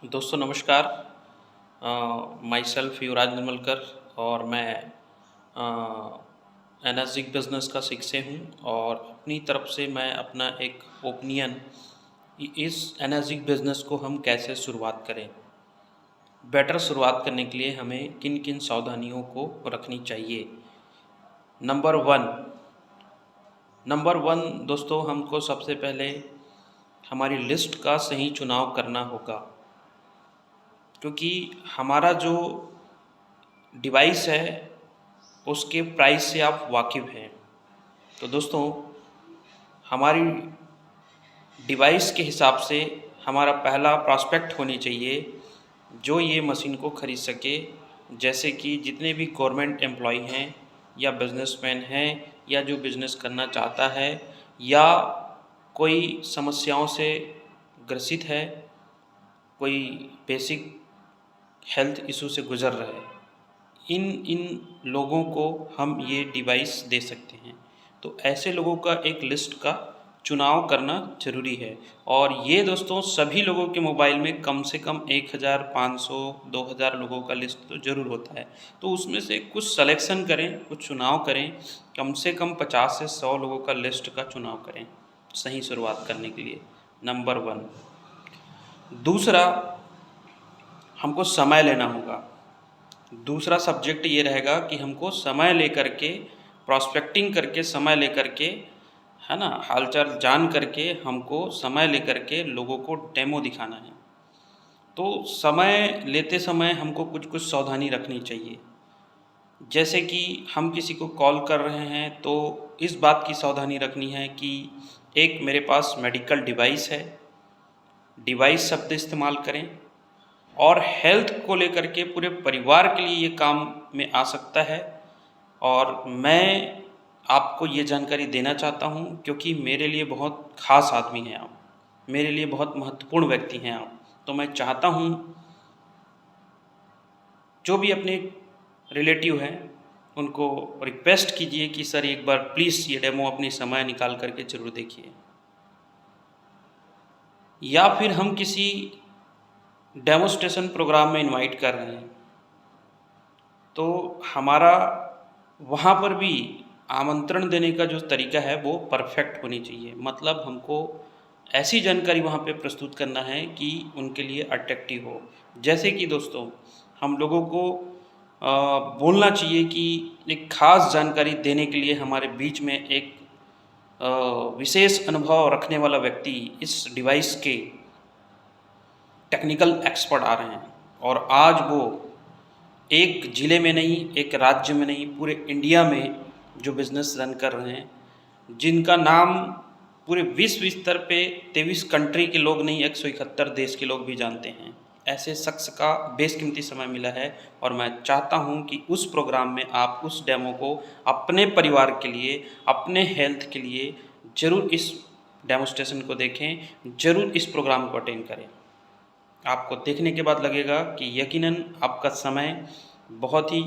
दोस्तों नमस्कार। My self युवराज निर्मलकर और मैं एनर्जिक बिजनेस का शिक्षक हूँ और अपनी तरफ से मैं अपना एक ओपिनियन इस एनर्जिक बिजनेस को हम कैसे शुरुआत करें। बेटर शुरुआत करने के लिए हमें किन किन सावधानियों को रखनी चाहिए। नंबर वन दोस्तों, हमको सबसे पहले हमारी लिस्ट का सही चुनाव करना होगा, क्योंकि हमारा जो डिवाइस है उसके प्राइस से आप वाकिफ़ हैं। तो दोस्तों, हमारी डिवाइस के हिसाब से हमारा पहला प्रॉस्पेक्ट होनी चाहिए जो ये मशीन को ख़रीद सके। जैसे कि जितने भी गवर्नमेंट एम्प्लॉई हैं या बिजनेसमैन हैं या जो बिज़नेस करना चाहता है या कोई समस्याओं से ग्रसित है, कोई बेसिक हेल्थ इशू से गुज़र रहा है, इन लोगों को हम ये डिवाइस दे सकते हैं। तो ऐसे लोगों का एक लिस्ट का चुनाव करना ज़रूरी है। और ये दोस्तों सभी लोगों के मोबाइल में कम से कम 1500 2000 लोगों का लिस्ट तो ज़रूर होता है। तो उसमें से कुछ सलेक्शन करें, कुछ चुनाव करें, कम से कम 50 से 100 लोगों का लिस्ट का चुनाव करें सही शुरुआत करने के लिए। Number one. दूसरा, हमको समय लेना होगा। दूसरा सब्जेक्ट ये रहेगा कि हमको समय लेकर के प्रॉस्पेक्टिंग करके, समय लेकर के, है ना, हालचाल जान करके हमको समय लेकर के लोगों को डेमो दिखाना है। तो समय लेते समय हमको कुछ कुछ सावधानी रखनी चाहिए। जैसे कि हम किसी को कॉल कर रहे हैं तो इस बात की सावधानी रखनी है कि एक मेरे पास मेडिकल डिवाइस है, डिवाइस शब्द इस्तेमाल करें, और हेल्थ को लेकर के पूरे परिवार के लिए ये काम में आ सकता है। और मैं आपको ये जानकारी देना चाहता हूँ क्योंकि मेरे लिए बहुत ख़ास आदमी हैं आप, मेरे लिए बहुत महत्वपूर्ण व्यक्ति हैं आप। तो मैं चाहता हूँ जो भी अपने रिलेटिव हैं उनको रिक्वेस्ट कीजिए कि सर एक बार प्लीज़ ये डेमो अपनी समय निकाल करके ज़रूर देखिए। या फिर हम किसी डेमोस्ट्रेशन प्रोग्राम में इनवाइट कर रहे हैं तो हमारा वहाँ पर भी आमंत्रण देने का जो तरीका है वो परफेक्ट होनी चाहिए। मतलब हमको ऐसी जानकारी वहाँ पे प्रस्तुत करना है कि उनके लिए अट्रैक्टिव हो। जैसे कि दोस्तों, हम लोगों को बोलना चाहिए कि एक ख़ास जानकारी देने के लिए हमारे बीच में एक विशेष अनुभव रखने वाला व्यक्ति इस डिवाइस के टेक्निकल एक्सपर्ट आ रहे हैं। और आज वो एक ज़िले में नहीं, एक राज्य में नहीं, पूरे इंडिया में जो बिज़नेस रन कर रहे हैं, जिनका नाम पूरे विश्व स्तर पे 23 कंट्री के लोग नहीं, 171 देश के लोग भी जानते हैं। ऐसे शख्स का बेशकीमती समय मिला है और मैं चाहता हूं कि उस प्रोग्राम में आप उस डेमो को अपने परिवार के लिए, अपने हेल्थ के लिए ज़रूर इस डेमोस्ट्रेशन को देखें, ज़रूर इस प्रोग्राम को अटेंड करें। आपको देखने के बाद लगेगा कि यकीनन आपका समय बहुत ही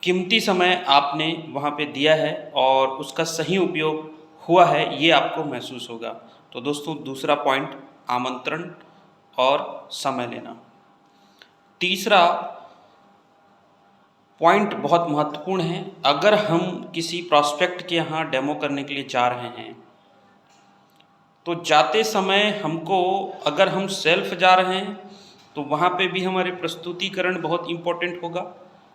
कीमती समय आपने वहाँ पे दिया है और उसका सही उपयोग हुआ है, ये आपको महसूस होगा। तो दोस्तों, दूसरा पॉइंट आमंत्रण और समय लेना। तीसरा पॉइंट बहुत महत्वपूर्ण है। अगर हम किसी प्रॉस्पेक्ट के यहाँ डेमो करने के लिए जा रहे हैं तो जाते समय हमको, अगर हम सेल्फ जा रहे हैं तो वहाँ पे भी हमारे प्रस्तुतिकरण बहुत इम्पोर्टेंट होगा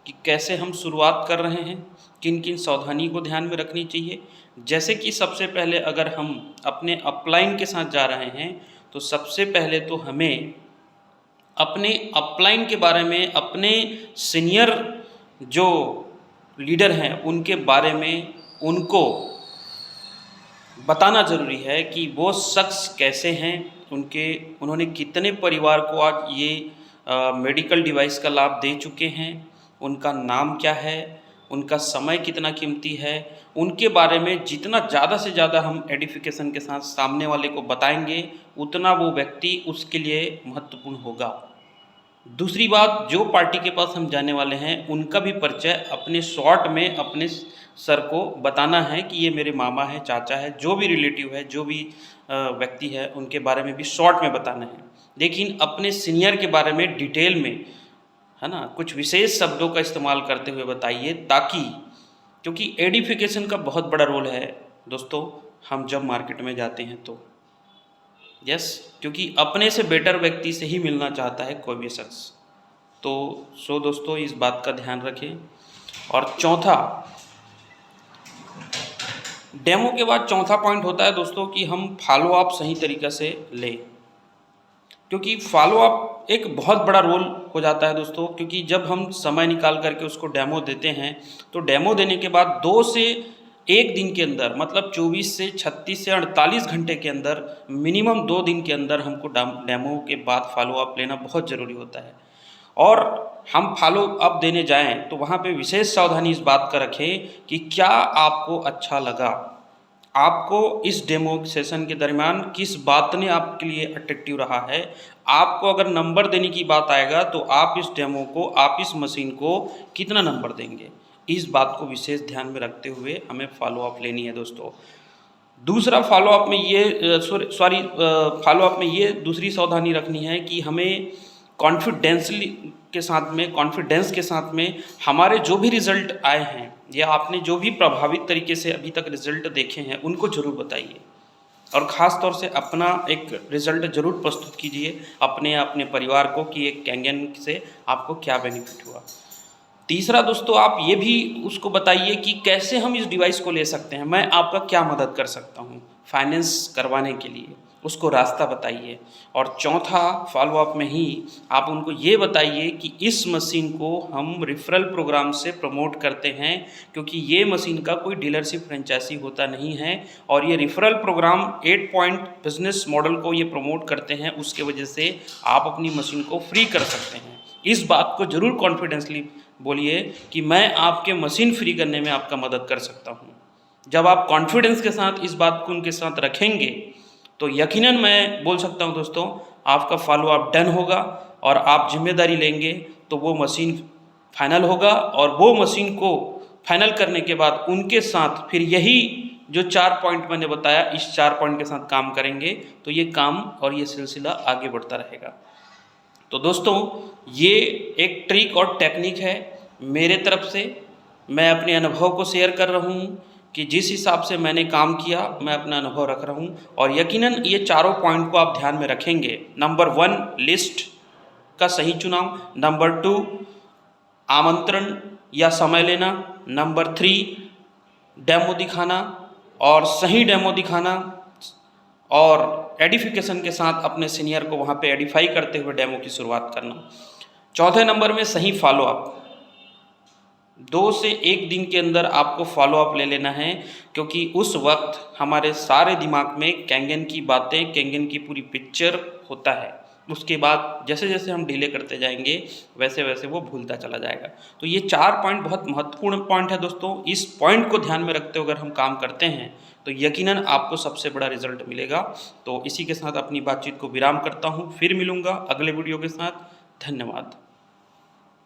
कि कैसे हम शुरुआत कर रहे हैं, किन किन सावधानी को ध्यान में रखनी चाहिए। जैसे कि सबसे पहले अगर हम अपने अपलाइन के साथ जा रहे हैं तो सबसे पहले तो हमें अपने अपलाइन के बारे में, अपने सीनियर जो लीडर हैं उनके बारे में उनको बताना ज़रूरी है कि वो शख्स कैसे हैं, उन्होंने कितने परिवार को आज ये मेडिकल डिवाइस का लाभ दे चुके हैं, उनका नाम क्या है, उनका समय कितना कीमती है। उनके बारे में जितना ज़्यादा से ज़्यादा हम एडिफिकेशन के साथ सामने वाले को बताएंगे उतना वो व्यक्ति उसके लिए महत्वपूर्ण होगा। दूसरी बात, जो पार्टी के पास हम जाने वाले हैं उनका भी परिचय अपने शॉर्ट में अपने सर को बताना है कि ये मेरे मामा है, चाचा है, जो भी रिलेटिव है, जो भी व्यक्ति है उनके बारे में भी शॉर्ट में बताना है, लेकिन अपने सीनियर के बारे में डिटेल में, है ना, कुछ विशेष शब्दों का इस्तेमाल करते हुए बताइए, ताकि, क्योंकि एडिफिकेशन का बहुत बड़ा रोल है दोस्तों हम जब मार्केट में जाते हैं तो। यस, क्योंकि अपने से बेटर व्यक्ति से ही मिलना चाहता है कोई भी शख्स। तो दोस्तों इस बात का ध्यान रखें। और चौथा, डेमो के बाद चौथा पॉइंट होता है दोस्तों कि हम फॉलो अप सही तरीक़े से लें, क्योंकि फॉलो अप एक बहुत बड़ा रोल हो जाता है दोस्तों। क्योंकि जब हम समय निकाल करके उसको डेमो देते हैं तो डेमो देने के बाद 2 से 1 दिन के अंदर, मतलब 24 से 36 से 48 घंटे के अंदर, मिनिमम 2 दिन के अंदर हमको डेमो के बाद फॉलो अप लेना बहुत ज़रूरी होता है। और हम फॉलो अप देने जाएं तो वहाँ पे विशेष सावधानी इस बात का रखें कि क्या आपको अच्छा लगा, आपको इस डेमो सेशन के दरमियान किस बात ने आपके लिए अट्रैक्टिव रहा है। आपको अगर नंबर देने की बात आएगा तो आप इस डेमो को, आप इस मशीन को कितना नंबर देंगे, इस बात को विशेष ध्यान में रखते हुए हमें फॉलो अप लेनी है दोस्तों। दूसरा फॉलो अप में ये दूसरी सावधानी रखनी है कि हमें कॉन्फिडेंस के साथ में हमारे जो भी रिज़ल्ट आए हैं या आपने जो भी प्रभावित तरीके से अभी तक रिज़ल्ट देखे हैं उनको ज़रूर बताइए, और ख़ास तौर से अपना एक रिज़ल्ट ज़रूर प्रस्तुत कीजिए अपने परिवार को कि एक कैंगन से आपको क्या बेनिफिट हुआ। तीसरा दोस्तों, आप ये भी उसको बताइए कि कैसे हम इस डिवाइस को ले सकते हैं, मैं आपका क्या मदद कर सकता हूँ फाइनेंस करवाने के लिए, उसको रास्ता बताइए। और चौथा फॉलो अप में ही आप उनको ये बताइए कि इस मशीन को हम रेफरल प्रोग्राम से प्रमोट करते हैं, क्योंकि ये मशीन का कोई डीलरशिप फ्रेंचाइजी होता नहीं है, और ये referral program 8 point business model को ये प्रमोट करते हैं, उसके वजह से आप अपनी मशीन को फ्री कर सकते हैं। इस बात को ज़रूर कॉन्फिडेंसली बोलिए कि मैं आपके मशीन फ्री करने में आपका मदद कर सकता हूँ। जब आप कॉन्फिडेंस के साथ इस बात को उनके साथ रखेंगे तो यकीनन मैं बोल सकता हूँ दोस्तों, आपका फॉलो अप डन होगा और आप जिम्मेदारी लेंगे तो वो मशीन फाइनल होगा। और वो मशीन को फाइनल करने के बाद उनके साथ फिर यही जो 4 पॉइंट मैंने बताया, इस 4 पॉइंट के साथ काम करेंगे तो ये काम और ये सिलसिला आगे बढ़ता रहेगा। तो दोस्तों ये एक ट्रिक और टेक्निक है मेरे तरफ से, मैं अपने अनुभव को शेयर कर रहा हूँ कि जिस हिसाब से मैंने काम किया मैं अपना अनुभव रख रहा हूँ। और यकीनन ये चारों पॉइंट को आप ध्यान में रखेंगे। नंबर 1 लिस्ट का सही चुनाव, नंबर 2 आमंत्रण या समय लेना, नंबर 3 डेमो दिखाना और सही डेमो दिखाना, और एडिफिकेशन के साथ अपने सीनियर को वहाँ पे एडिफाई करते हुए डेमो की शुरुआत करना। चौथे नंबर में सही फॉलो अप, 2 से 1 दिन के अंदर आपको फॉलो अप ले लेना है, क्योंकि उस वक्त हमारे सारे दिमाग में कैंगन की बातें, कैंगन की पूरी पिक्चर होता है। उसके बाद जैसे जैसे हम डिले करते जाएंगे वैसे वैसे वो भूलता चला जाएगा। तो ये 4 पॉइंट बहुत महत्वपूर्ण पॉइंट है दोस्तों। इस पॉइंट को ध्यान में रखते हुए अगर हम काम करते हैं तो यकीनन आपको सबसे बड़ा रिजल्ट मिलेगा। तो इसी के साथ अपनी बातचीत को विराम करता हूँ, फिर मिलूँगा अगले वीडियो के साथ। धन्यवाद।